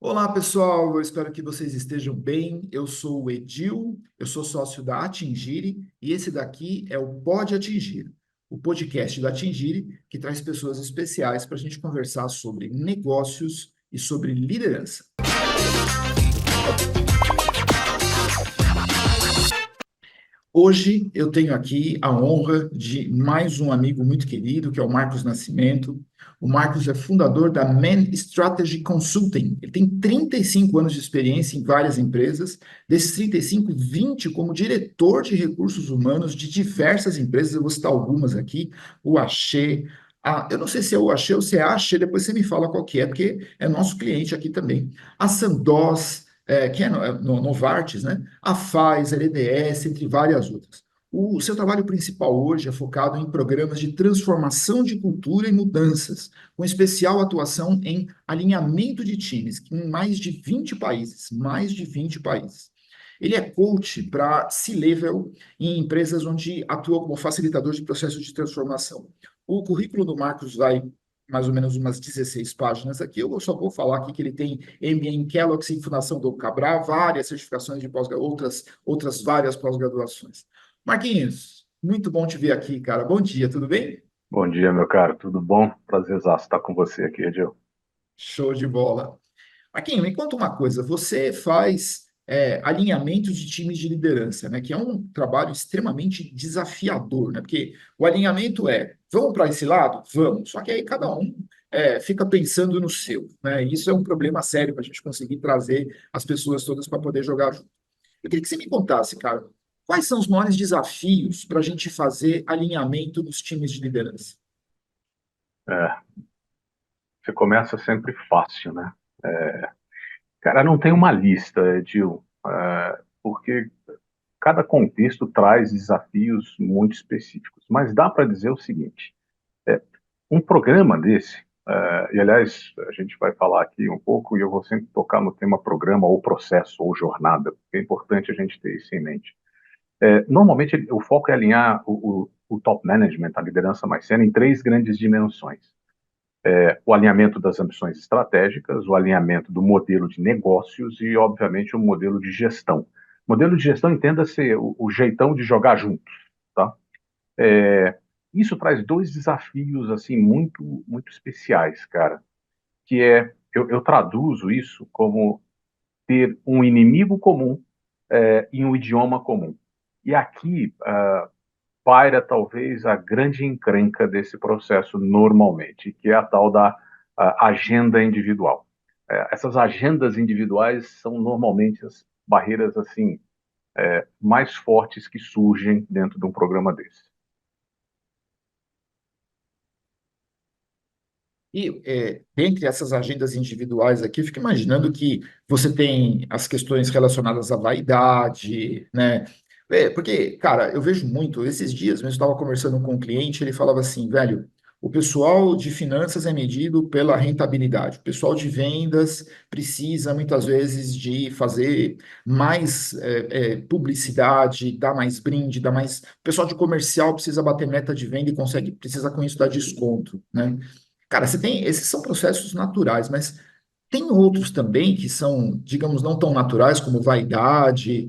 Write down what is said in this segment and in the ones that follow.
Olá, pessoal. Eu espero que vocês estejam bem. Eu sou o Edil, eu sou sócio da Atingire e esse daqui é o Pode Atingir, o podcast da Atingire que traz pessoas especiais para a gente conversar sobre negócios e sobre liderança. Hoje eu tenho aqui a honra de mais um amigo muito querido, que é o Marcos Nascimento. O Marcos é fundador da Man Strategy Consulting. Ele tem 35 anos de experiência em várias empresas, desses 35, 20 como diretor de recursos humanos de diversas empresas. Eu vou citar algumas aqui: o Axê. Eu não sei se é o Axê ou se é a Axê, depois você me fala qual que é, porque é nosso cliente aqui também. A Sandoz, que é Novartis, né? A Pfizer, EDS, entre várias outras. O seu trabalho principal hoje é focado em programas de transformação de cultura e mudanças, com especial atuação em alinhamento de times em mais de 20 países, mais de 20 países. Ele é coach para C-Level em empresas onde atua como facilitador de processos de transformação. O currículo do Marcos vai mais ou menos umas 16 páginas aqui. Eu só vou falar aqui que ele tem MBA em Kellogg, em Fundação Dom Cabral, várias certificações de outras várias pós-graduações. Marquinhos, muito bom te ver aqui, cara. Bom dia, tudo bem? Bom dia, meu caro, tudo bom? Prazerzaço estar com você aqui, Edil. Show de bola. Marquinhos, me conta uma coisa. Você faz alinhamento de times de liderança, né? Que é um trabalho extremamente desafiador, né? Porque o alinhamento vamos para esse lado? Vamos. Só que aí cada um fica pensando no seu, né? E isso é um problema sério para a gente conseguir trazer as pessoas todas para poder jogar junto. Eu queria que você me contasse, cara, quais são os maiores desafios para a gente fazer alinhamento nos times de liderança? É, você começa sempre fácil, né? Cara, não tem uma lista, Edil, porque cada contexto traz desafios muito específicos. Mas dá para dizer o seguinte: é, um programa desse, e aliás, a gente vai falar aqui um pouco, e eu vou sempre tocar no tema programa, ou processo, ou jornada, porque é importante a gente ter isso em mente. Normalmente, o foco é alinhar o top management, a liderança mais sênior, em três grandes dimensões: o alinhamento das ambições estratégicas, o alinhamento do modelo de negócios e, obviamente, o modelo de gestão. Modelo de gestão, entenda-se o jeitão de jogar juntos, tá? Isso traz dois desafios, assim, muito, muito especiais, cara, que eu traduzo isso como ter um inimigo comum em um idioma comum. E aqui paira talvez a grande encrenca desse processo normalmente, que é a tal da agenda individual. Essas agendas individuais são normalmente as barreiras assim mais fortes que surgem dentro de um programa desse. E dentre essas agendas individuais aqui, eu fico imaginando que você tem as questões relacionadas à vaidade, né? Porque, cara, eu vejo muito, esses dias mesmo, eu estava conversando com um cliente, ele falava assim, velho, o pessoal de finanças é medido pela rentabilidade, o pessoal de vendas precisa muitas vezes de fazer mais publicidade, dar mais brinde, dar mais. O pessoal de comercial precisa bater meta de venda e precisa com isso dar desconto, né? Cara, você tem, esses são processos naturais, mas tem outros também que são, digamos, não tão naturais, como vaidade,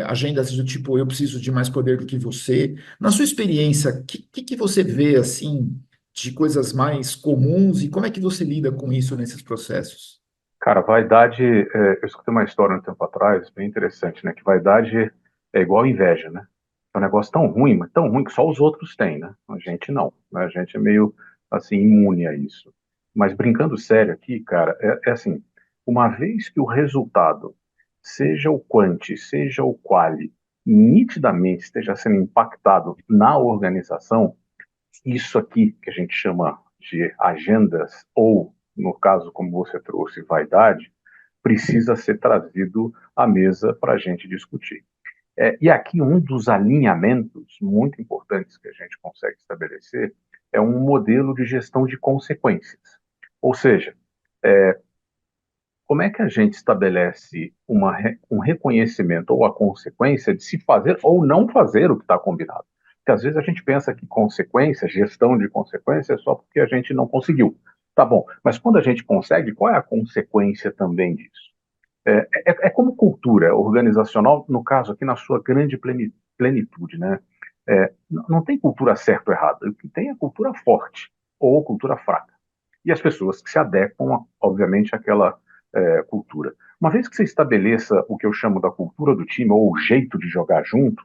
agendas do tipo, eu preciso de mais poder do que você. Na sua experiência, o que você vê, assim, de coisas mais comuns e como é que você lida com isso nesses processos? Cara, vaidade, eu escutei uma história um tempo atrás, bem interessante, né? Que vaidade é igual inveja, né? É um negócio tão ruim, mas tão ruim que só os outros têm, né? A gente não, né? A gente é meio, assim, imune a isso. Mas brincando sério aqui, cara, é assim, uma vez que o resultado, seja o quanti, seja o quali, nitidamente esteja sendo impactado na organização, isso aqui que a gente chama de agendas, ou, no caso, como você trouxe, vaidade, precisa ser trazido à mesa para a gente discutir. E aqui um dos alinhamentos muito importantes que a gente consegue estabelecer é um modelo de gestão de consequências. Ou seja, como é que a gente estabelece um reconhecimento ou a consequência de se fazer ou não fazer o que está combinado? Porque às vezes a gente pensa que consequência, gestão de consequência, é só porque a gente não conseguiu. Tá bom, mas quando a gente consegue, qual é a consequência também disso? É como cultura organizacional, no caso aqui, na sua grande plenitude, né? Não tem cultura certa ou errada, o que tem é cultura forte ou cultura fraca. E as pessoas que se adequam, obviamente, àquela cultura. Uma vez que você estabeleça o que eu chamo da cultura do time, ou o jeito de jogar junto,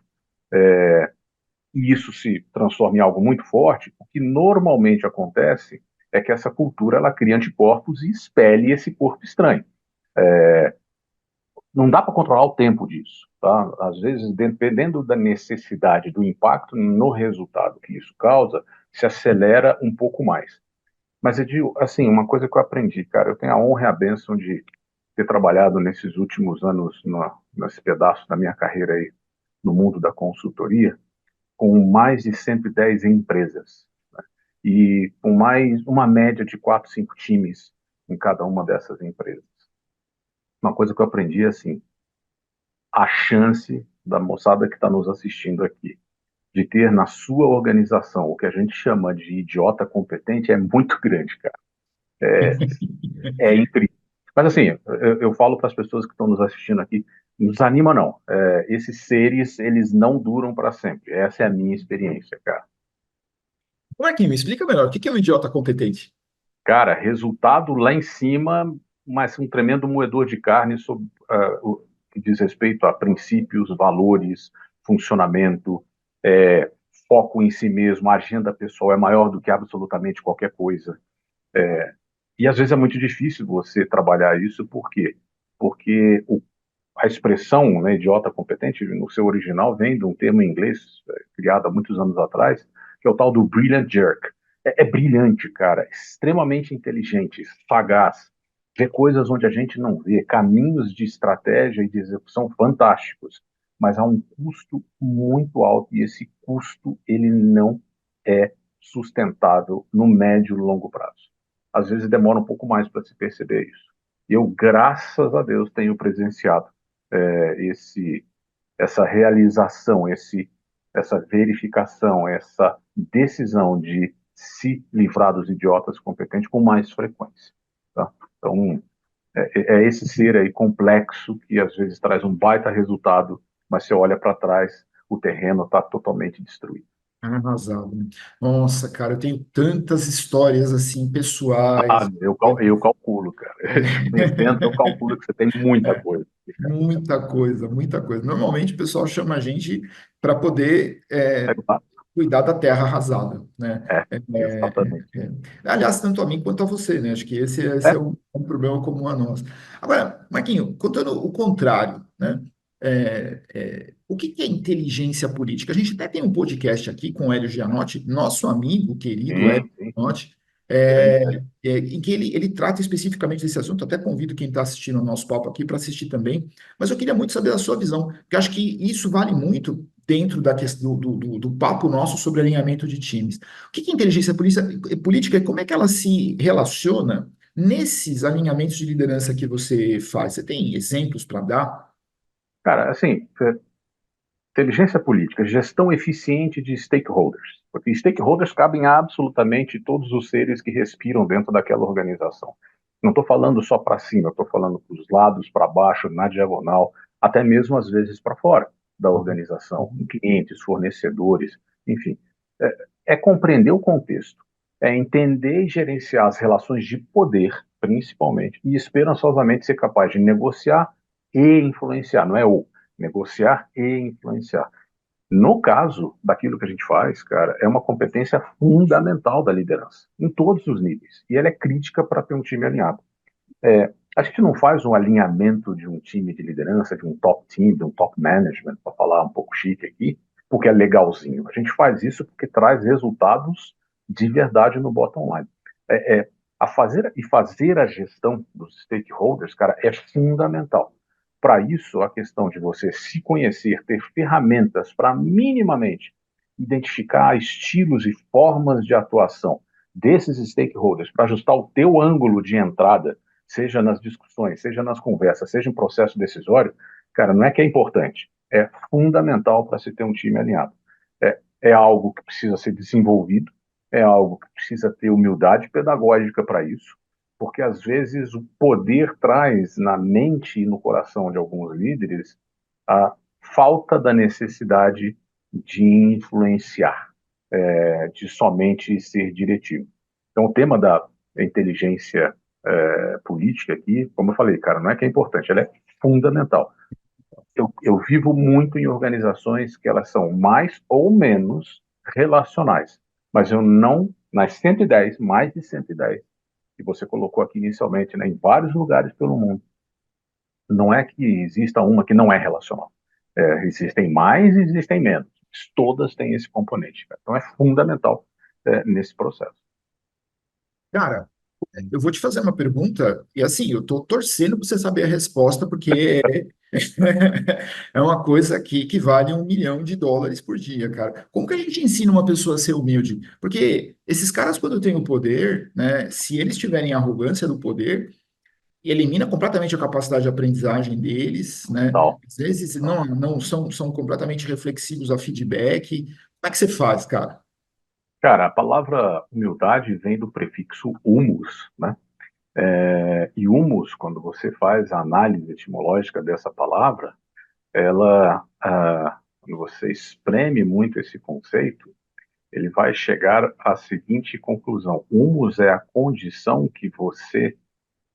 e isso se transforma em algo muito forte, o que normalmente acontece é que essa cultura ela cria anticorpos e expele esse corpo estranho. Não dá para controlar o tempo disso, tá? Às vezes, dependendo da necessidade, do impacto no resultado que isso causa, se acelera um pouco mais. Mas, Edil, assim, uma coisa que eu aprendi, cara, eu tenho a honra e a bênção de ter trabalhado nesses últimos anos, nesse pedaço da minha carreira aí, no mundo da consultoria, com mais de 110 empresas, né? E com mais uma média de 4, 5 times em cada uma dessas empresas. Uma coisa que eu aprendi é assim, a chance da moçada que está nos assistindo aqui de ter na sua organização o que a gente chama de idiota competente é muito grande, cara. É incrível. Mas assim, eu falo para as pessoas que estão nos assistindo aqui, não desanima não. Esses seres, eles não duram para sempre. Essa é a minha experiência, cara. Marquinhos, me explica melhor, o que é um idiota competente? Cara, resultado lá em cima, mas um tremendo moedor de carne sobre o que diz respeito a princípios, valores, funcionamento, é, foco em si mesmo, a agenda pessoal é maior do que absolutamente qualquer coisa. E às vezes é muito difícil você trabalhar isso, por quê? Porque a expressão, né, idiota competente, no seu original, vem de um termo em inglês criado há muitos anos atrás, que é o tal do brilliant jerk. É brilhante, cara, extremamente inteligente, sagaz, vê coisas onde a gente não vê, caminhos de estratégia e de execução fantásticos, mas há um custo muito alto e esse custo ele não é sustentável no médio e longo prazo. Às vezes demora um pouco mais para se perceber isso. Eu, graças a Deus, tenho presenciado esse, essa realização, essa verificação, essa decisão de se livrar dos idiotas competentes com mais frequência. Tá? Então, é esse ser aí complexo que às vezes traz um baita resultado, mas você olha para trás, o terreno está totalmente destruído. Arrasado, né? Nossa, cara, eu tenho tantas histórias assim, Ah, pessoais. eu calculo, cara. Te conhecendo, eu calculo que você tem muita coisa. Muita coisa, muita coisa. Normalmente o pessoal chama a gente para poder cuidar da terra arrasada, né? É, É, é, exatamente. é. Aliás, tanto a mim quanto a você, né? Acho que esse É, é um problema comum a nós. Agora, Marquinho, contando o contrário, né? O que que é inteligência política? A gente até tem um podcast aqui com o Hélio Gianotti, nosso amigo querido Hélio sim, sim, Gianotti, grande. em que ele trata especificamente desse assunto. Até convido quem está assistindo o nosso papo aqui para assistir também. Mas eu queria muito saber a sua visão, porque eu acho que isso vale muito dentro da questão do papo nosso sobre alinhamento de times. O que que é inteligência política e como é que ela se relaciona nesses alinhamentos de liderança que você faz? Você tem exemplos para dar? Cara, assim, inteligência política, gestão eficiente de stakeholders. Porque stakeholders cabem a absolutamente todos os seres que respiram dentro daquela organização. Não estou falando só para cima, estou falando para os lados, para baixo, na diagonal, até mesmo às vezes para fora da organização, clientes, fornecedores, enfim. É compreender o contexto, é entender e gerenciar as relações de poder, principalmente, e esperançosamente ser capaz de negociar e influenciar, não é ou negociar e influenciar. No caso daquilo que a gente faz, cara, é uma competência fundamental da liderança, em todos os níveis. E ela é crítica para ter um time alinhado. A gente não faz um alinhamento de um time de liderança, de um top team, de um top management, para falar um pouco chique aqui, porque é legalzinho. A gente faz isso porque traz resultados de verdade no bottom line. É, é, fazer a gestão dos stakeholders, cara, é fundamental. Para isso, a questão de você se conhecer, ter ferramentas para minimamente identificar estilos e formas de atuação desses stakeholders para ajustar o teu ângulo de entrada, seja nas discussões, seja nas conversas, seja em processo decisório, cara, não é que é importante, é fundamental para se ter um time alinhado. É algo que precisa ser desenvolvido, é algo que precisa ter humildade pedagógica para isso, porque às vezes o poder traz na mente e no coração de alguns líderes a falta da necessidade de influenciar, de somente ser diretivo. Então, o tema da inteligência política aqui, como eu falei, cara, não é que é importante, ela é fundamental. Eu vivo muito em organizações que elas são mais ou menos relacionais, mas eu não, nas 110, mais de 110, que você colocou aqui inicialmente, né, em vários lugares pelo mundo, não é que exista uma que não é relacional. Existem mais e existem menos. Todas têm esse componente. Cara. Então é fundamental nesse processo. Cara, eu vou te fazer uma pergunta, e assim, eu estou torcendo para você saber a resposta, porque é uma coisa que vale US$ 1 milhão por dia, cara. Como que a gente ensina uma pessoa a ser humilde? Porque esses caras, quando têm o poder, né, se eles tiverem arrogância do poder, elimina completamente a capacidade de aprendizagem deles, né? Tal. Às vezes não são completamente reflexivos a feedback. Como é que você faz, cara? Cara, a palavra humildade vem do prefixo humus, né? E humus, quando você faz a análise etimológica dessa palavra, quando você espreme muito esse conceito, ele vai chegar à seguinte conclusão: humus é a condição que você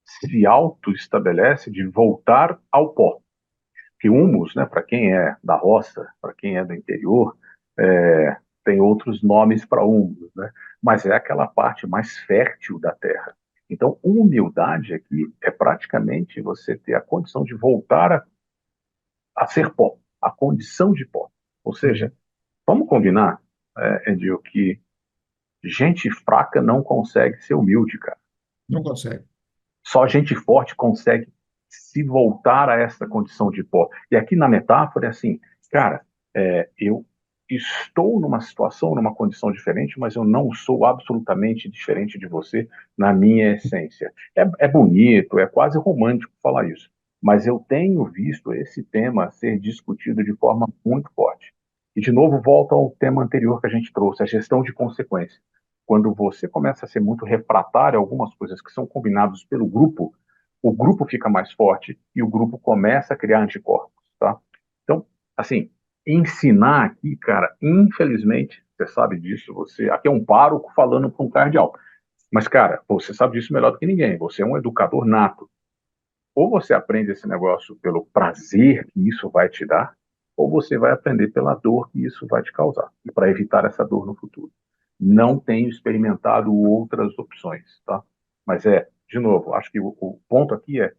se auto-estabelece de voltar ao pó. Que humus, né, para quem é da roça, para quem é do interior, é, tem outros nomes para humus, né? Mas é aquela parte mais fértil da terra. Então, humildade aqui é praticamente você ter a condição de voltar a ser pó, a condição de pó. Ou Uhum. seja, vamos combinar, Edil, que gente fraca não consegue ser humilde, cara. Não consegue. Só gente forte consegue se voltar a essa condição de pó. E aqui na metáfora é assim, cara, eu estou numa situação, numa condição diferente, mas eu não sou absolutamente diferente de você na minha essência. É bonito, é quase romântico falar isso, mas eu tenho visto esse tema ser discutido de forma muito forte. E, de novo, volta ao tema anterior que a gente trouxe, a gestão de consequências. Quando você começa a ser muito refratário a algumas coisas que são combinadas pelo grupo, o grupo fica mais forte e o grupo começa a criar anticorpos, tá? Então, assim, ensinar aqui, cara, infelizmente, você sabe disso, você aqui é um pároco falando para um cardeal. Mas, cara, você sabe disso melhor do que ninguém. Você é um educador nato. Ou você aprende esse negócio pelo prazer que isso vai te dar, ou você vai aprender pela dor que isso vai te causar, e para evitar essa dor no futuro. Não tenho experimentado outras opções, tá? Mas de novo, acho que o ponto aqui é: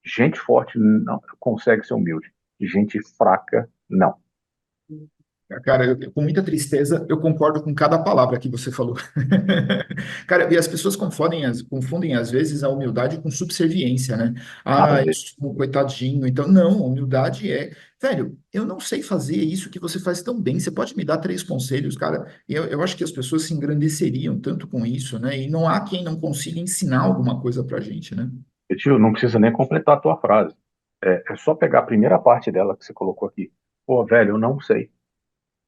gente forte não consegue ser humilde, gente fraca não. Cara, com muita tristeza, eu concordo com cada palavra que você falou. Cara, e as pessoas confundem às vezes a humildade com subserviência, né? Nada a Ah, eu ver. sou um coitadinho. Então, não, humildade velho, eu não sei fazer isso que você faz tão bem. Você pode me dar 3 conselhos, cara? E eu acho que as pessoas se engrandeceriam tanto com isso, né? E não há quem não consiga ensinar alguma coisa pra gente, né? Tio, não precisa nem completar a tua frase. É só pegar a primeira parte dela que você colocou aqui. Pô, velho, eu não sei.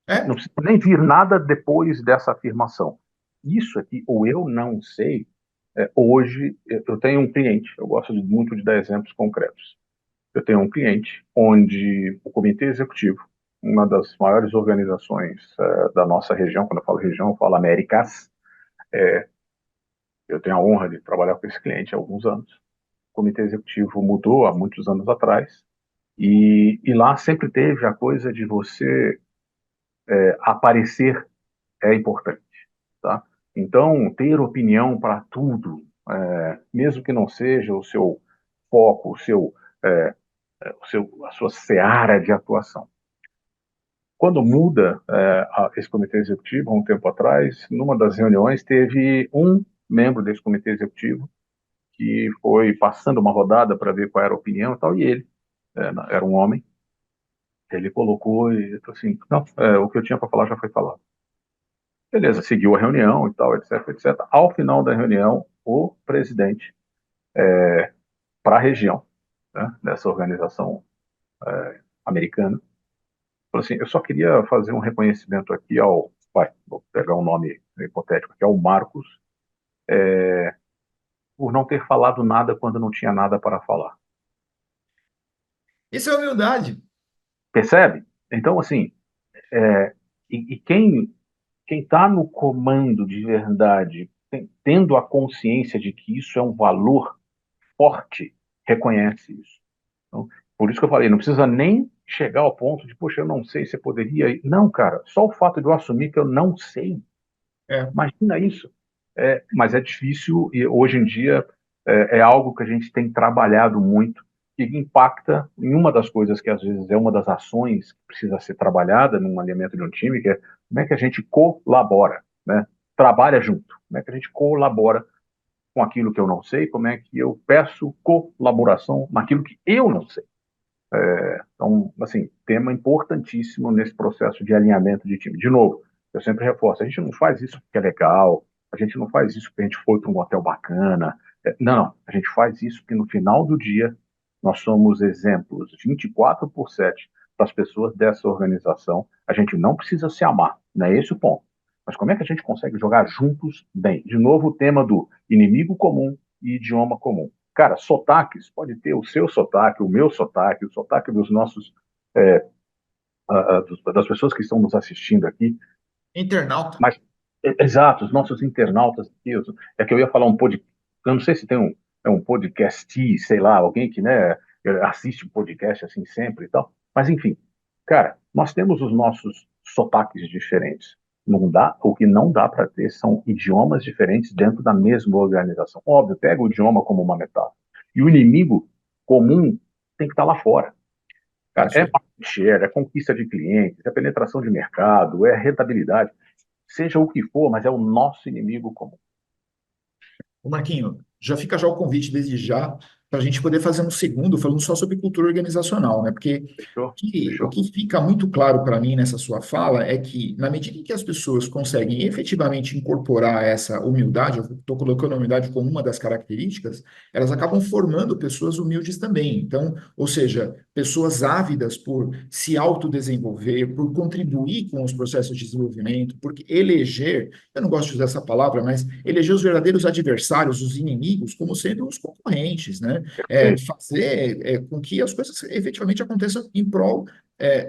Não É, precisa nem vir nada depois dessa afirmação. Isso aqui, ou eu não sei, hoje eu tenho um cliente, eu gosto muito de dar exemplos concretos. Eu tenho um cliente onde o comitê executivo, uma das maiores organizações da nossa região, quando eu falo região, eu falo Américas, eu tenho a honra de trabalhar com esse cliente há alguns anos. O comitê executivo mudou há muitos anos atrás, e lá sempre teve a coisa de você aparecer é importante, tá? Então, ter opinião para tudo, mesmo que não seja o seu foco, é, a sua seara de atuação. Quando muda esse comitê executivo, há um tempo atrás, numa das reuniões, teve um membro desse comitê executivo que foi passando uma rodada para ver qual era a opinião e tal, e ele, era um homem, ele colocou e falou assim, não, o que eu tinha para falar já foi falado. Beleza, seguiu a reunião e tal, etc, etc. Ao final da reunião, o presidente, para a região, né, dessa organização americana, falou assim: eu só queria fazer um reconhecimento aqui ao, vou pegar um nome hipotético, que é o Marcos, por não ter falado nada quando não tinha nada para falar. Isso é humildade. Percebe? Então, assim, é, e quem está no comando de verdade, tendo a consciência de que isso é um valor forte, reconhece isso. Então, por isso que eu falei, não precisa nem chegar ao ponto de, poxa, eu não sei se eu poderia. Não, cara, só o fato de eu assumir que eu não sei, É, imagina isso. Mas é difícil e hoje em dia é algo que a gente tem trabalhado muito e impacta em uma das coisas que às vezes é uma das ações que precisa ser trabalhada num alinhamento de um time, que é como é que a gente colabora, né? Trabalha junto, como é que a gente colabora com aquilo que eu não sei, como é que eu peço colaboração naquilo que eu não sei. Então, assim, tema importantíssimo nesse processo de alinhamento de time. De novo, eu sempre reforço, a gente não faz isso porque é legal, a gente não faz isso porque a gente foi para um hotel bacana. Não, a gente faz isso porque no final do dia nós somos exemplos 24 por 7 para as pessoas dessa organização. A gente não precisa se amar, não é esse o ponto. Mas como é que a gente consegue jogar juntos bem? De novo, o tema do inimigo comum e idioma comum. Cara, sotaques, pode ter o seu sotaque, o meu sotaque, o sotaque dos nossos, é, das pessoas que estão nos assistindo aqui, internauta. mas, exato, os nossos internautas aqui, é que eu ia falar um podcast, eu não sei se tem um podcast, sei lá, alguém que, né, assiste um podcast assim sempre e tal, mas enfim, cara, nós temos os nossos sotaques diferentes. Não dá, o que não dá para ter são idiomas diferentes dentro da mesma organização. Óbvio, pega o idioma como uma metáfora. E o inimigo comum tem que estar lá fora. É Cara, isso é aí. market share, é conquista de clientes, é penetração de mercado, é rentabilidade, seja o que for, mas é o nosso inimigo comum. Ô Marquinho, já fica o convite desde já para a gente poder fazer um segundo falando só sobre cultura organizacional, né? Porque Fechou? o Fechou? que fica muito claro para mim nessa sua fala é que, na medida em que as pessoas conseguem efetivamente incorporar essa humildade, eu estou colocando a humildade como uma das características, elas acabam formando pessoas humildes também. Então, ou seja, pessoas ávidas por se autodesenvolver, por contribuir com os processos de desenvolvimento, porque eleger, eu não gosto de usar essa palavra, mas eleger os verdadeiros adversários, os inimigos, como sendo os concorrentes, né? Perfeito. Fazer com que as coisas efetivamente aconteçam em prol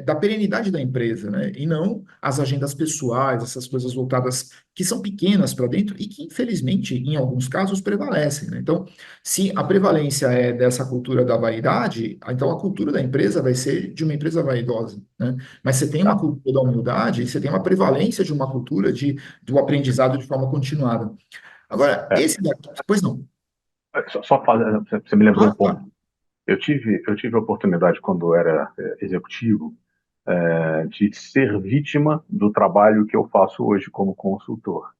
da perenidade da empresa, né? E não as agendas pessoais, essas coisas voltadas que são pequenas para dentro e que, infelizmente, em alguns casos, prevalecem, né? Então, se a prevalência é dessa cultura da vaidade, então a cultura da empresa vai ser de uma empresa vaidosa, né? Mas você tem uma Tá. cultura da humildade, você tem uma prevalência de uma cultura do aprendizado de forma continuada. Agora, É, esse daqui, pois não. só você me lembrou um Claro, ponto. claro. Eu tive a oportunidade, quando era executivo, de ser vítima do trabalho que eu faço hoje como consultor.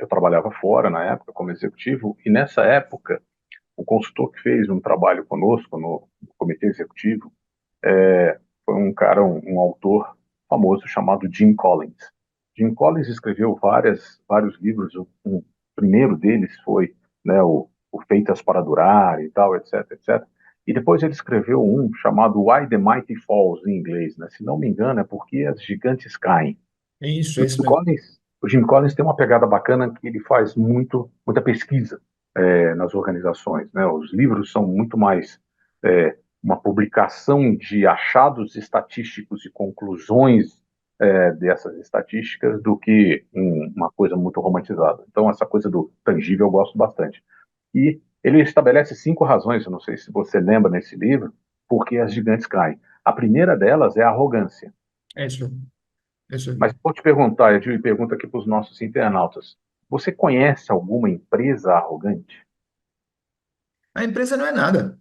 Eu trabalhava fora, na época, como executivo, e nessa época, o consultor que fez um trabalho conosco no comitê executivo foi um cara, um autor famoso chamado Jim Collins. Jim Collins escreveu vários livros. O primeiro deles foi, né, o Feitas para Durar e tal, etc, etc. E depois ele escreveu um chamado Why the Mighty Falls, em inglês, né? Se não me engano, é Porque as Gigantes Caem. É isso mesmo. O Jim Collins tem uma pegada bacana que ele faz muita pesquisa nas organizações, né? Os livros são muito mais uma publicação de achados estatísticos e conclusões dessas estatísticas do que uma coisa muito romantizada. Então, essa coisa do tangível eu gosto bastante. E ele estabelece 5 razões, eu não sei se você lembra nesse livro, por que as gigantes caem. A primeira delas é a arrogância. É isso, é isso Mas aí. vou te perguntar, eu pergunto aqui para os nossos internautas: você conhece alguma empresa arrogante? A empresa não é nada.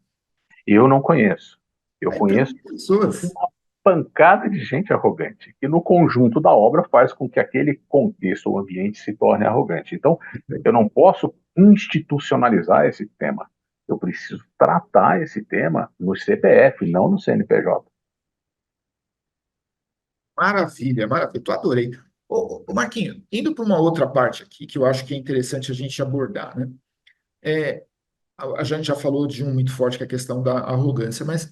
Eu não conheço. Eu A empresa conheço é pessoas. uma pancada de gente arrogante, que no conjunto da obra faz com que aquele contexto ou ambiente se torne arrogante. Então, eu não posso institucionalizar esse tema. Eu preciso tratar esse tema no CPF, não no CNPJ. Maravilha, maravilha. Eu adorei. Marquinho, indo para uma outra parte aqui que eu acho que é interessante a gente abordar, né? É, a gente já falou de um muito forte que é a questão da arrogância, mas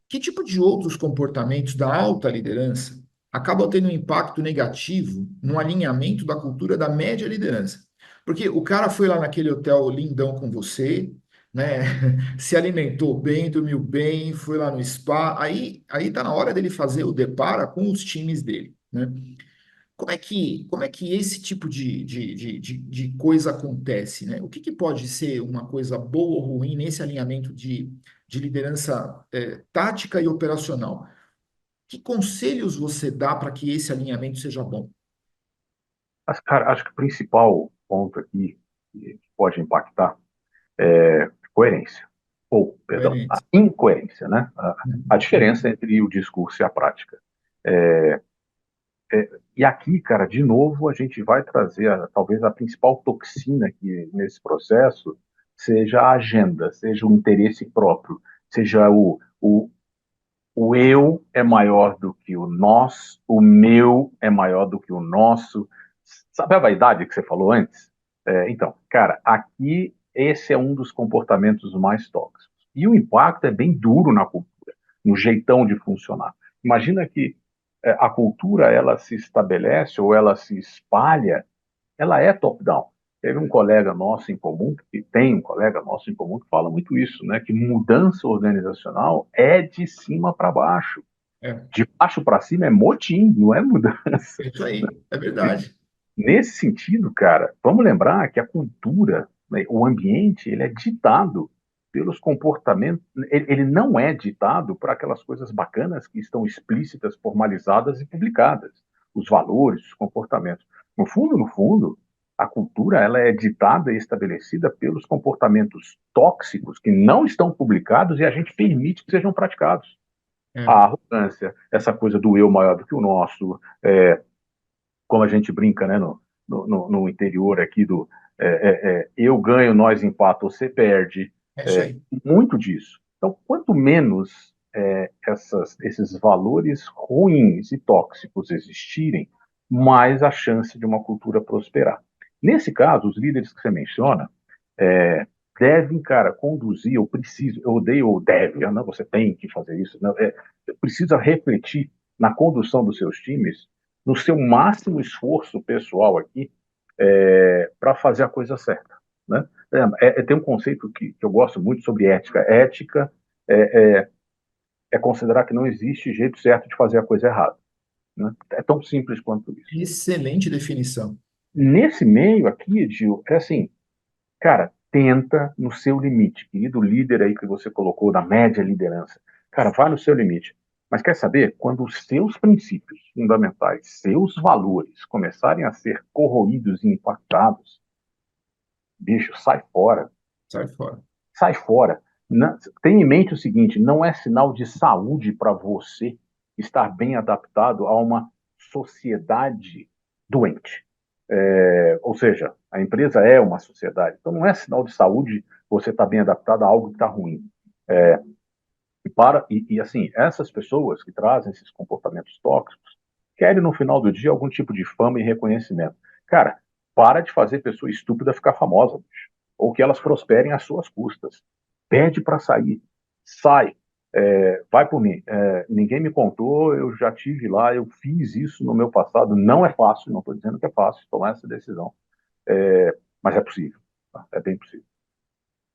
que tipo de outros comportamentos da alta liderança acabam tendo um impacto negativo no alinhamento da cultura da média liderança. Porque o cara foi lá naquele hotel lindão com você, né? Se alimentou bem, dormiu bem, foi lá no spa. Aí tá na hora dele fazer o depara com os times dele, né? Como é que esse tipo de coisa acontece, né? O que pode ser uma coisa boa ou ruim nesse alinhamento de liderança tática e operacional? Que conselhos você dá para que esse alinhamento seja bom? Mas, cara, acho que o principal ponto aqui que pode impactar coerência. Ou, perdão, a Coerente. incoerência, né? A Uhum. diferença entre o discurso e a prática. E aqui, cara, de novo, a gente vai trazer talvez a principal toxina aqui nesse processo seja a agenda, seja o interesse próprio, seja o eu é maior do que o nós, o meu é maior do que o nosso. Sabe a vaidade que você falou antes? Então, cara, aqui esse é um dos comportamentos mais tóxicos. E o impacto é bem duro na cultura, no jeitão de funcionar. Imagina que a cultura ela se estabelece ou ela se espalha, ela é top-down. Teve um colega nosso em comum, que tem um colega nosso em comum que fala muito isso, né? Que mudança organizacional é de cima para baixo. É, De baixo para cima é motim, não é mudança. é isso aí, é verdade. Nesse sentido, cara, vamos lembrar que a cultura, né, o ambiente, ele é ditado pelos comportamentos, ele não é ditado por aquelas coisas bacanas que estão explícitas, formalizadas e publicadas, os valores, os comportamentos. No fundo, a cultura ela é ditada e estabelecida pelos comportamentos tóxicos que não estão publicados e a gente permite que sejam praticados. É, A arrogância, essa coisa do eu maior do que o nosso, como a gente brinca, né, no interior aqui do eu ganho, nós empata, você perde, é isso aí. muito disso. Então, quanto menos esses valores ruins e tóxicos existirem, mais a chance de uma cultura prosperar. Nesse caso, os líderes que você menciona é, devem, cara, conduzir, eu preciso, eu odeio o deve, não, você tem que fazer isso, não, precisa refletir na condução dos seus times, no seu máximo esforço pessoal aqui, para fazer a coisa certa. Né? Tem um conceito que eu gosto muito sobre ética. Ética é, é, é considerar que não existe jeito certo de fazer a coisa errada. Né? É tão simples quanto isso. Excelente definição. Nesse meio aqui, Gil, é assim, cara, tenta no seu limite. Querido líder aí que você colocou da média liderança. Cara, vai no seu limite. Mas quer saber? Quando os seus princípios fundamentais, seus valores começarem a ser corroídos e impactados, bicho, sai fora. Sai fora. Sai fora. Tenha em mente o seguinte: não é sinal de saúde para você estar bem adaptado a uma sociedade doente. Ou seja, a empresa é uma sociedade. Então, não é sinal de saúde você estar bem adaptado a algo que está ruim. É, assim, essas pessoas que trazem esses comportamentos tóxicos querem, no final do dia, algum tipo de fama e reconhecimento. Cara, para de fazer pessoa estúpida ficar famosa, bicho. Ou que elas prosperem às suas custas. Pede para sair. Sai. Vai por mim. Ninguém me contou, eu já tive lá, eu fiz isso no meu passado. Não é fácil, não estou dizendo que é fácil tomar essa decisão. Mas é possível. Tá? É bem possível.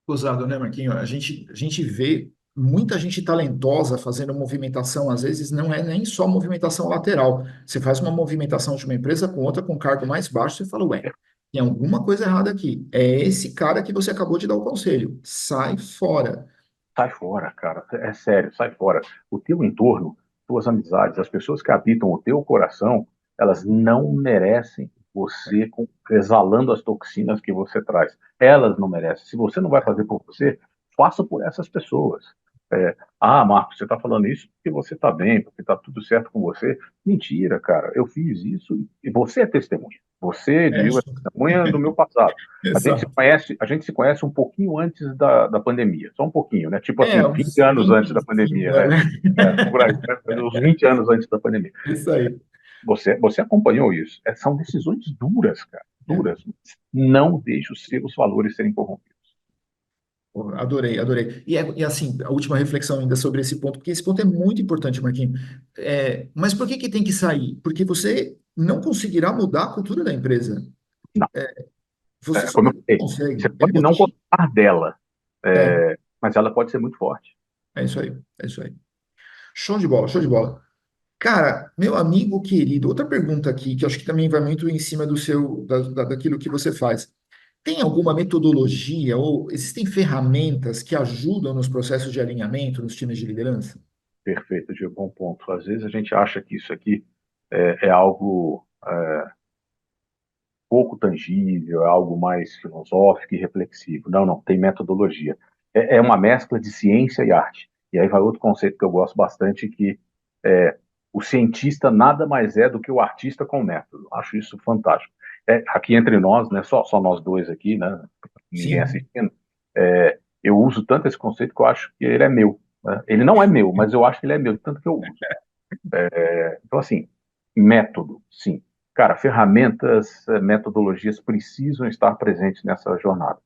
Usado, né, Marquinhos? A gente vê muita gente talentosa fazendo movimentação, às vezes não é nem só movimentação lateral. Você faz uma movimentação de uma empresa com outra com cargo mais baixo, você fala, ué, tem alguma coisa errada aqui. É esse cara que você acabou de dar o conselho. Sai fora. Sai fora, cara. É sério, sai fora. O teu entorno, tuas amizades, as pessoas que habitam o teu coração, elas não merecem você exalando as toxinas que você traz. Elas não merecem. Se você não vai fazer por você, faça por essas pessoas. Marcos, você está falando isso porque você está bem, porque está tudo certo com você. Mentira, cara. Eu fiz isso e você é testemunha. Você, É, Gil, é testemunha do meu passado. exato. A gente se conhece um pouquinho antes da pandemia, só um pouquinho, né? Tipo assim, Uns 20 anos antes da 25 pandemia, anos, né? por aí, né? Uns 20 anos antes da pandemia. Isso aí. Você acompanhou isso. São decisões duras, cara, É. duras. Não deixe os seus valores serem corrompidos. Pô, adorei, adorei. E assim, a última reflexão ainda sobre esse ponto, porque esse ponto é muito importante, Marquinhos. Mas por que que tem que sair? Porque você não conseguirá mudar a cultura da empresa. Não, Você como eu sozinho não falei, você consegue. É pode não motivo. gostar dela, É, mas ela pode ser muito forte. é isso aí, é isso aí. Show de bola, show de bola. Cara, meu amigo querido, outra pergunta aqui, que eu acho que também vai muito em cima daquilo que você faz. Tem alguma metodologia ou existem ferramentas que ajudam nos processos de alinhamento nos times de liderança? Perfeito, de bom ponto. Às vezes a gente acha que isso aqui é algo pouco tangível, é algo mais filosófico e reflexivo. Não, não, tem metodologia. É uma mescla de ciência e arte. E aí vai outro conceito que eu gosto bastante, que é, o cientista nada mais é do que o artista com método. Acho isso fantástico. Aqui entre nós, né, só nós dois aqui, né, ninguém Sim. assistindo, eu uso tanto esse conceito que eu acho que ele é meu. Né? Ele não é meu, mas eu acho que ele é meu, de tanto que eu uso. Então, assim, método, sim. Cara, ferramentas, metodologias precisam estar presentes nessa jornada.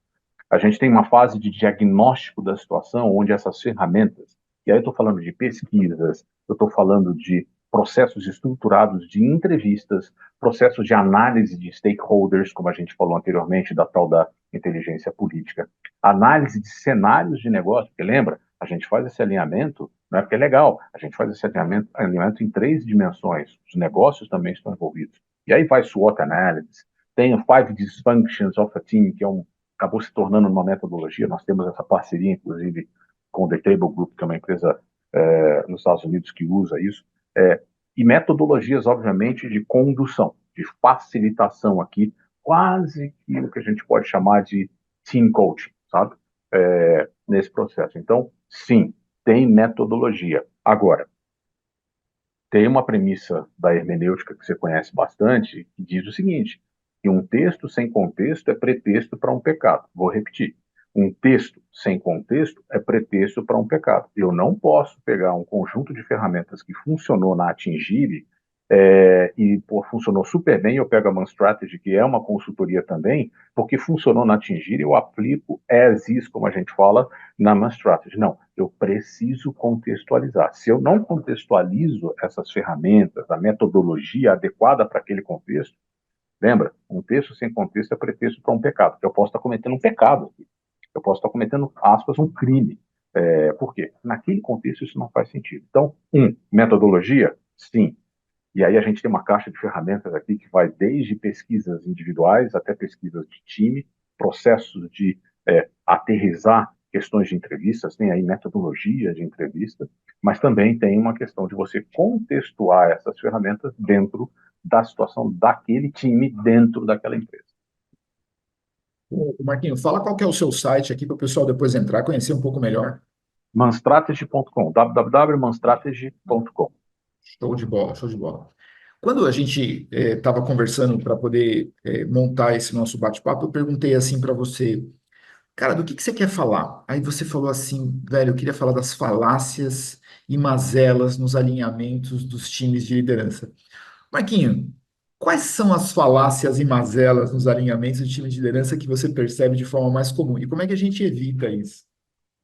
A gente tem uma fase de diagnóstico da situação onde essas ferramentas, e aí eu estou falando de pesquisas, eu estou falando de processos estruturados de entrevistas, processos de análise de stakeholders, como a gente falou anteriormente, da tal da inteligência política, análise de cenários de negócio, porque lembra, a gente faz esse alinhamento, não é porque é legal, a gente faz esse alinhamento em três dimensões, os negócios também estão envolvidos. E aí vai SWOT analysis, tem o Five Dysfunctions of a Team, que acabou se tornando uma metodologia. Nós temos essa parceria, inclusive, com o The Table Group, que é uma empresa nos Estados Unidos que usa isso. É, e metodologias, obviamente, de condução, de facilitação aqui, quase que o que a gente pode chamar de team coaching, sabe? Nesse processo. Então, sim, tem metodologia. Agora, tem uma premissa da hermenêutica que você conhece bastante, que diz o seguinte: que um texto sem contexto é pretexto para um pecado. Vou repetir. Um texto sem contexto é pretexto para um pecado. Eu não posso pegar um conjunto de ferramentas que funcionou na Atingire e pô, funcionou super bem. Eu pego a Man Strategy, que é uma consultoria também, porque funcionou na Atingire, eu aplico as is, como a gente fala, na Man Strategy. Não, eu preciso contextualizar. Se eu não contextualizo essas ferramentas, a metodologia adequada para aquele contexto, lembra, um texto sem contexto é pretexto para um pecado, que eu posso estar cometendo um pecado aqui. Eu posso estar cometendo, aspas, um crime. Por quê? Naquele contexto isso não faz sentido. Então, metodologia? Sim. E aí a gente tem uma caixa de ferramentas aqui que vai desde pesquisas individuais até pesquisas de time, processos de aterrissar questões de entrevistas, tem aí metodologia de entrevista, mas também tem uma questão de você contextuar essas ferramentas dentro da situação daquele time, dentro daquela empresa. Ô, Marquinhos, fala qual que é o seu site aqui para o pessoal depois entrar, conhecer um pouco melhor. Manstrategy.com, www.manstrategy.com. Show de bola, show de bola. Quando a gente estava conversando para poder montar esse nosso bate-papo, eu perguntei assim para você, cara, do que você quer falar? Aí você falou assim, velho, eu queria falar das falácias e mazelas nos alinhamentos dos times de liderança. Marquinho, quais são as falácias e mazelas nos alinhamentos de times de liderança que você percebe de forma mais comum? E como é que a gente evita isso?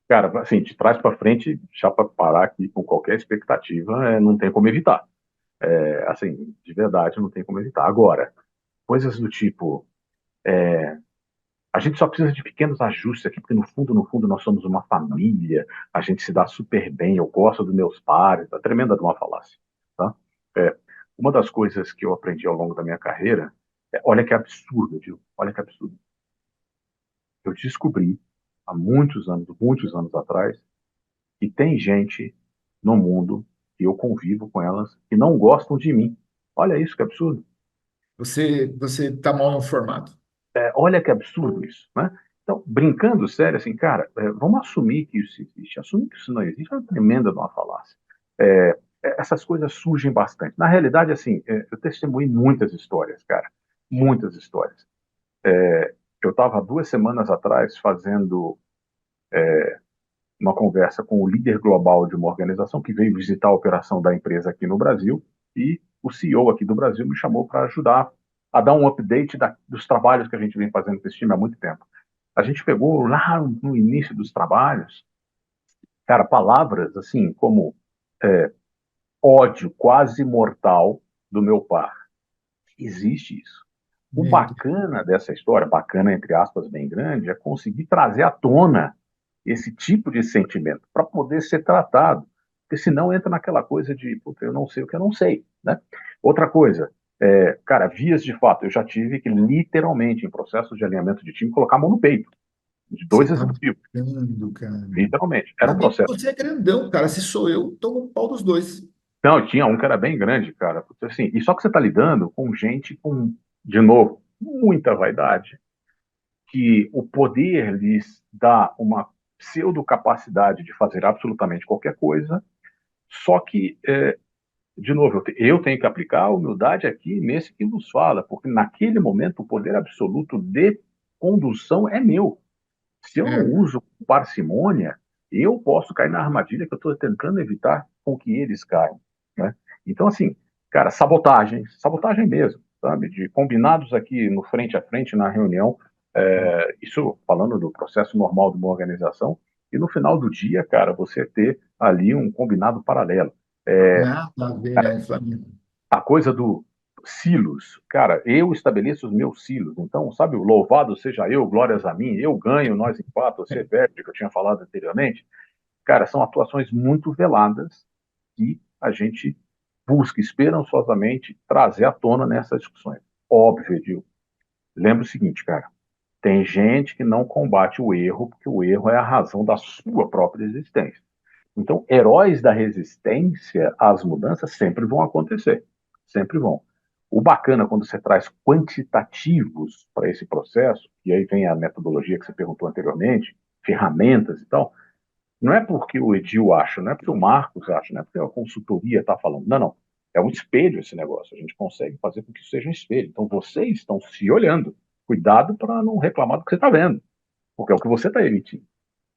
Cara, assim, de trás para frente, já para parar aqui com qualquer expectativa, não tem como evitar. Assim, de verdade, não tem como evitar. Agora, coisas do tipo, a gente só precisa de pequenos ajustes aqui, porque no fundo, nós somos uma família, a gente se dá super bem, eu gosto dos meus pares, a tremenda de uma falácia, tá? É, uma das coisas que eu aprendi ao longo da minha carreira, olha que absurdo, viu? Olha que absurdo. Eu descobri, há muitos anos atrás, que tem gente no mundo, que eu convivo com elas, que não gostam de mim. Olha isso que absurdo. Você está mal informado. Olha que absurdo isso, né? Então, brincando sério, assim, cara, vamos assumir que isso existe. Assumir que isso não existe é uma tremenda de uma falácia. Essas coisas surgem bastante. Na realidade, assim, eu testemunhei muitas histórias, cara. Muitas histórias. Eu estava 2 semanas atrás fazendo uma conversa com o líder global de uma organização que veio visitar a operação da empresa aqui no Brasil e o CEO aqui do Brasil me chamou para ajudar a dar um update dos trabalhos que a gente vem fazendo com esse time há muito tempo. A gente pegou lá no início dos trabalhos, cara, palavras assim como é, ódio quase mortal do meu par. Existe isso. O Meu Deus. bacana dessa história, bacana entre aspas bem grande, é conseguir trazer à tona esse tipo de sentimento para poder ser tratado, porque senão entra naquela coisa de, puta, eu não sei o que eu não sei, né? Outra coisa, cara, vias de fato, eu já tive que literalmente em processos de alinhamento de time colocar a mão no peito de Você dois tá executivos, brincando, cara. literalmente. Era Ainda um bem que processo. você é grandão, cara. Se sou eu, tomo o pau dos dois. Não, tinha um que era bem grande, cara. Assim, e só que você está lidando com gente com, de novo, muita vaidade, que o poder lhes dá uma pseudo-capacidade de fazer absolutamente qualquer coisa, só que, de novo, eu tenho que aplicar a humildade aqui nesse que nos fala, porque naquele momento o poder absoluto de condução é meu. Se eu não É, uso com parcimônia, eu posso cair na armadilha que eu estou tentando evitar com que eles caiam, né? Então, assim, cara, sabotagem, sabotagem mesmo, sabe? De combinados aqui no frente a frente na reunião, isso falando do processo normal de uma organização, e no final do dia, cara, você ter ali um combinado paralelo. nada a ver, né, Flamengo? A coisa do silos, cara, eu estabeleço os meus silos. Então, sabe, o louvado seja eu, glórias a mim, eu ganho, nós empata, você perde, que eu tinha falado anteriormente. Cara, são atuações muito veladas que a gente busca esperançosamente trazer à tona nessas discussões. Óbvio, Edil. Lembra o seguinte, cara, tem gente que não combate o erro, porque o erro é a razão da sua própria existência. Então, heróis da resistência às mudanças sempre vão acontecer, sempre vão. O bacana quando você traz quantitativos para esse processo, e aí vem a metodologia que você perguntou anteriormente, ferramentas e tal, não é porque o Edil acha, não é porque o Marcos acha, não é porque a consultoria está falando, não, não. É um espelho esse negócio, a gente consegue fazer com que isso seja um espelho. Então, vocês estão se olhando. Cuidado para não reclamar do que você está vendo, porque é o que você está emitindo.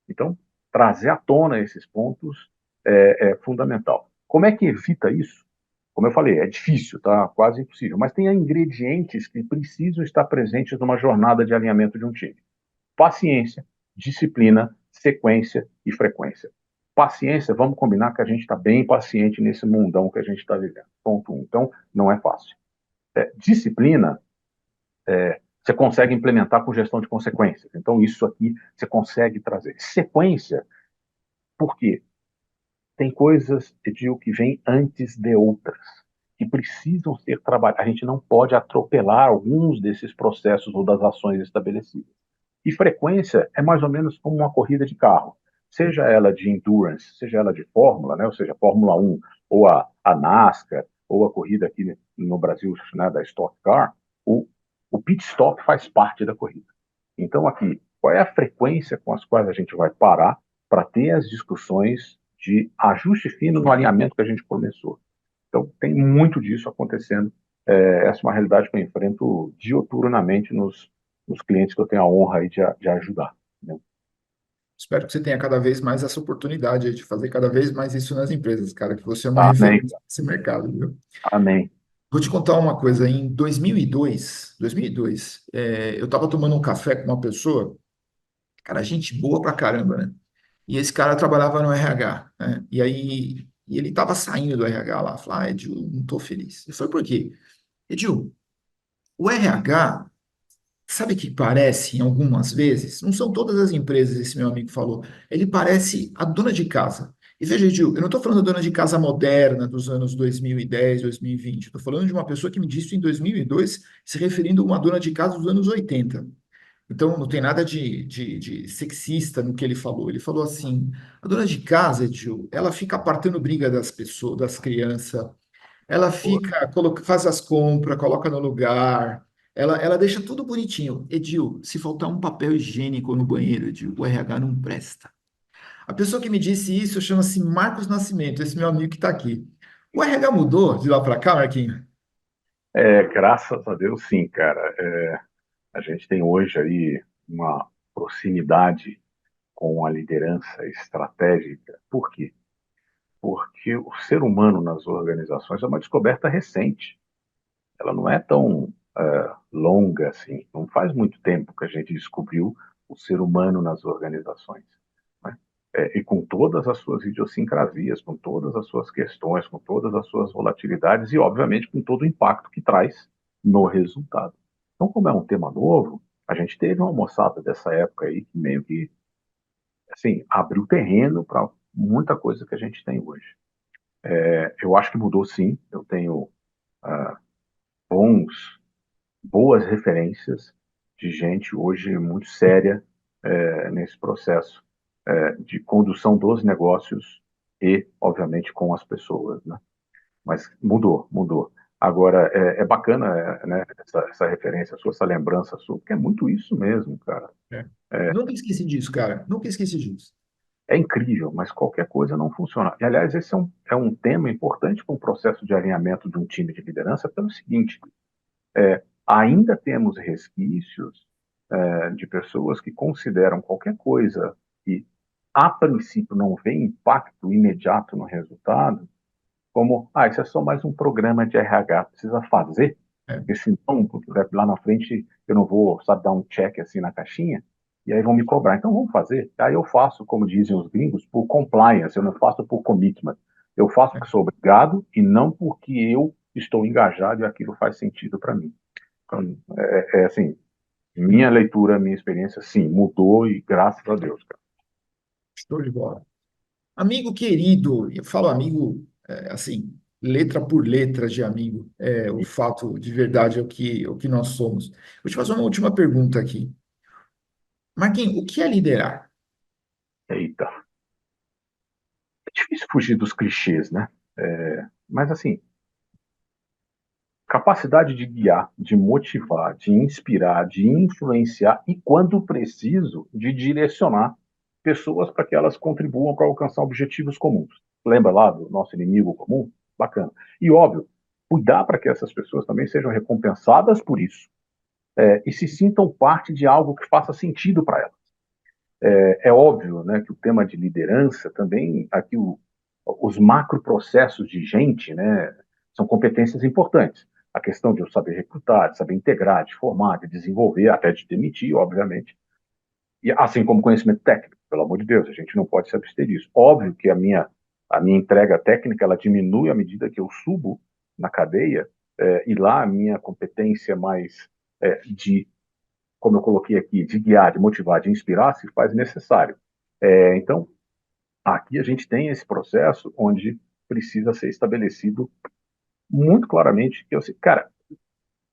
Então, trazer à tona esses pontos é fundamental. Como é que evita isso? Como eu falei, é difícil, tá? Quase impossível. Mas tem ingredientes que precisam estar presentes numa jornada de alinhamento de um time: paciência, disciplina, sequência e frequência. Paciência, vamos combinar que a gente está bem paciente nesse mundão que a gente está vivendo. Ponto um. Então, não é fácil. Disciplina, você consegue implementar com gestão de consequências. Então, isso aqui você consegue trazer. Sequência, por quê? Tem coisas, Edil, que vêm antes de outras, que precisam ser trabalhadas. A gente não pode atropelar alguns desses processos ou das ações estabelecidas. E frequência é mais ou menos como uma corrida de carro, seja ela de endurance, seja ela de fórmula, né? Ou seja, Fórmula 1, ou a NASCAR, ou a corrida aqui no Brasil, né, da Stock Car, o, o pit stop faz parte da corrida. Então, aqui, qual é a frequência com as quais a gente vai parar para ter as discussões de ajuste fino no alinhamento que a gente começou? Então, tem muito disso acontecendo. Essa é uma realidade que eu enfrento dioturnamente nos clientes que eu tenho a honra aí de ajudar, né? Espero que você tenha cada vez mais essa oportunidade aí de fazer cada vez mais isso nas empresas, cara, que você é uma Amém, referência nesse mercado, viu? amém. Vou te contar uma coisa. Em 2002, eu estava tomando um café com uma pessoa, cara, gente boa pra caramba, né? E esse cara trabalhava no RH, né? E ele estava saindo do RH lá, falou, Edil, não tô feliz. Eu falei, por quê? Edil, o RH, sabe que parece, em algumas vezes, não são todas as empresas, esse meu amigo falou, ele parece a dona de casa. E veja, Edil, eu não estou falando da dona de casa moderna dos anos 2010, 2020. Estou falando de uma pessoa que me disse isso em 2002, se referindo a uma dona de casa dos anos 80. Então, não tem nada de sexista no que ele falou. Ele falou assim: a dona de casa, Edil, ela fica apartando briga das pessoas, das crianças, ela Pô, fica, faz as compras, coloca no lugar, ela deixa tudo bonitinho. Edil, se faltar um papel higiênico no banheiro, Edil, o RH não presta. A pessoa que me disse isso chama-se Marcos Nascimento, esse meu amigo que está aqui. O RH mudou de lá para cá, Marquinhos? graças a Deus, sim, cara. A gente tem hoje aí uma proximidade com a liderança estratégica. Por quê? Porque o ser humano nas organizações é uma descoberta recente. Ela não é tão longa assim. Não faz muito tempo que a gente descobriu o ser humano nas organizações, né? E com todas as suas idiosincrasias, com todas as suas questões, com todas as suas volatilidades e, obviamente, com todo o impacto que traz no resultado. Então, como é um tema novo, a gente teve uma moçada dessa época aí que meio que, assim, abriu terreno para muita coisa que a gente tem hoje. Eu acho que mudou sim, eu tenho ah, bons, boas referências de gente hoje muito séria nesse processo de condução dos negócios e, obviamente, com as pessoas, né? Mas mudou, mudou. Agora, é bacana, né, essa referência sua, essa lembrança sua, porque é muito isso mesmo, cara. É. Nunca esqueci disso, cara. Nunca esqueci disso. É incrível, mas qualquer coisa não funciona. E, aliás, esse é um tema importante para um processo de alinhamento de um time de liderança, pelo seguinte, ainda temos resquícios de pessoas que consideram qualquer coisa que, a princípio, não vê impacto imediato no resultado, como, isso é só mais um programa de RH, precisa fazer, É. porque senão, lá na frente, eu não vou, sabe, dar um check assim na caixinha, e aí vão me cobrar. Então, vamos fazer. Aí eu faço, como dizem os gringos, por compliance, eu não faço por commitment. Eu faço porque sou obrigado e não porque eu estou engajado e aquilo faz sentido para mim. Então, assim, minha leitura, minha experiência, sim, mudou e graças a Deus, cara. Show de bola. Amigo querido, eu falo amigo, assim, letra por letra de amigo, o E, fato de verdade é o que nós somos. Vou te fazer uma última pergunta aqui. Marquinhos, o que é liderar? eita, é difícil fugir dos clichês, né? Mas, assim, capacidade de guiar, de motivar, de inspirar, de influenciar e, quando preciso, de direcionar pessoas para que elas contribuam para alcançar objetivos comuns. Lembra lá do nosso inimigo comum? Bacana. E, óbvio, cuidar para que essas pessoas também sejam recompensadas por isso e se sintam parte de algo que faça sentido para elas. É óbvio, né, que o tema de liderança também, aqui os macroprocessos de gente, né, são competências importantes. A questão de eu saber recrutar, de saber integrar, de formar, de desenvolver, até de demitir, obviamente. E assim como conhecimento técnico, pelo amor de Deus, a gente não pode se abster disso. Óbvio que a minha entrega técnica ela diminui à medida que eu subo na cadeia, e lá a minha competência mais de como eu coloquei aqui, de guiar, de motivar, de inspirar, se faz necessário. Então, aqui a gente tem esse processo onde precisa ser estabelecido muito claramente que eu sei, cara,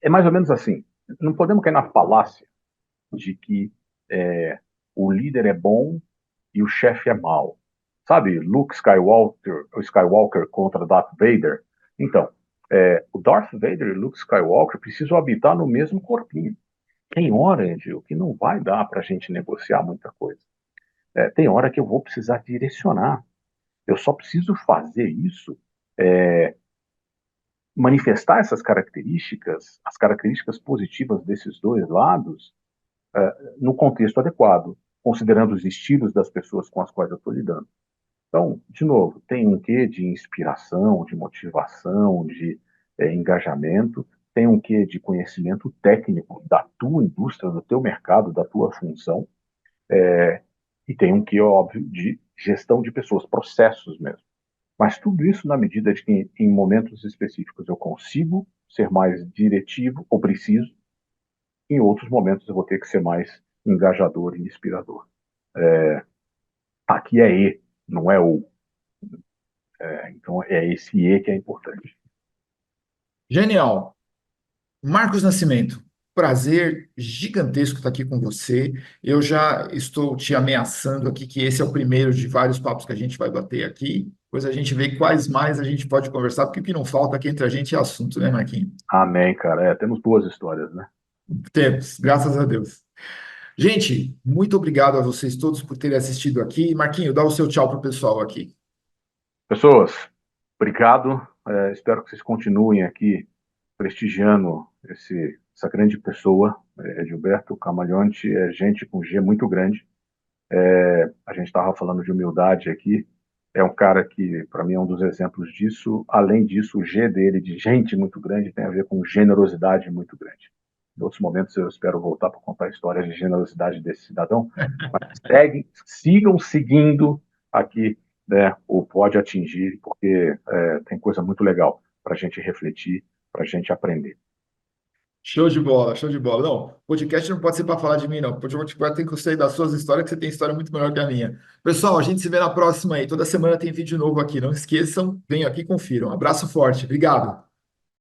é mais ou menos assim. Não podemos cair na falácia de que o líder é bom e o chefe é mau. Sabe, Luke Skywalker, o Skywalker contra Darth Vader? Então, o Darth Vader e Luke Skywalker precisam habitar no mesmo corpinho. Tem hora, Edil, que não vai dar para a gente negociar muita coisa. Tem hora que eu vou precisar direcionar. Eu só preciso fazer isso, manifestar essas características, as características positivas desses dois lados, no contexto adequado, considerando os estilos das pessoas com as quais eu estou lidando. Então, de novo, tem um quê de inspiração, de motivação, de engajamento, tem um quê de conhecimento técnico da tua indústria, do teu mercado, da tua função, e tem um quê, óbvio, de gestão de pessoas, processos mesmo. Mas tudo isso na medida de que em momentos específicos eu consigo ser mais diretivo ou preciso, em outros momentos eu vou ter que ser mais engajador e inspirador. Aqui é E, não é O. Então é esse E que é importante. Genial. Marcos Nascimento, prazer gigantesco estar aqui com você. Eu já estou te ameaçando aqui que esse é o primeiro de vários papos que a gente vai bater aqui. Depois a gente vê quais mais a gente pode conversar, porque o que não falta aqui entre a gente é assunto, né, Marquinhos? Amém, cara. Temos boas histórias, né? Temos, graças a Deus. Gente, muito obrigado a vocês todos por terem assistido aqui. Marquinho, dá o seu tchau para o pessoal aqui. Pessoas, obrigado. Espero que vocês continuem aqui prestigiando essa grande pessoa. Gilberto Camaleonte é gente com G muito grande. A gente estava falando de humildade aqui. É um cara que, para mim, é um dos exemplos disso. Além disso, o G dele, de gente muito grande, tem a ver com generosidade muito grande. Em outros momentos eu espero voltar para contar a história de generosidade desse cidadão. Mas sigam seguindo aqui, né, o Pode Atingir, porque tem coisa muito legal para a gente refletir, para a gente aprender. Show de bola, show de bola. Não, podcast não pode ser para falar de mim, não. Podcast tem que ser das suas histórias, que você tem história muito melhor que a minha. Pessoal, a gente se vê na próxima aí. Toda semana tem vídeo novo aqui. Não esqueçam, venham aqui e confiram. Abraço forte. Obrigado.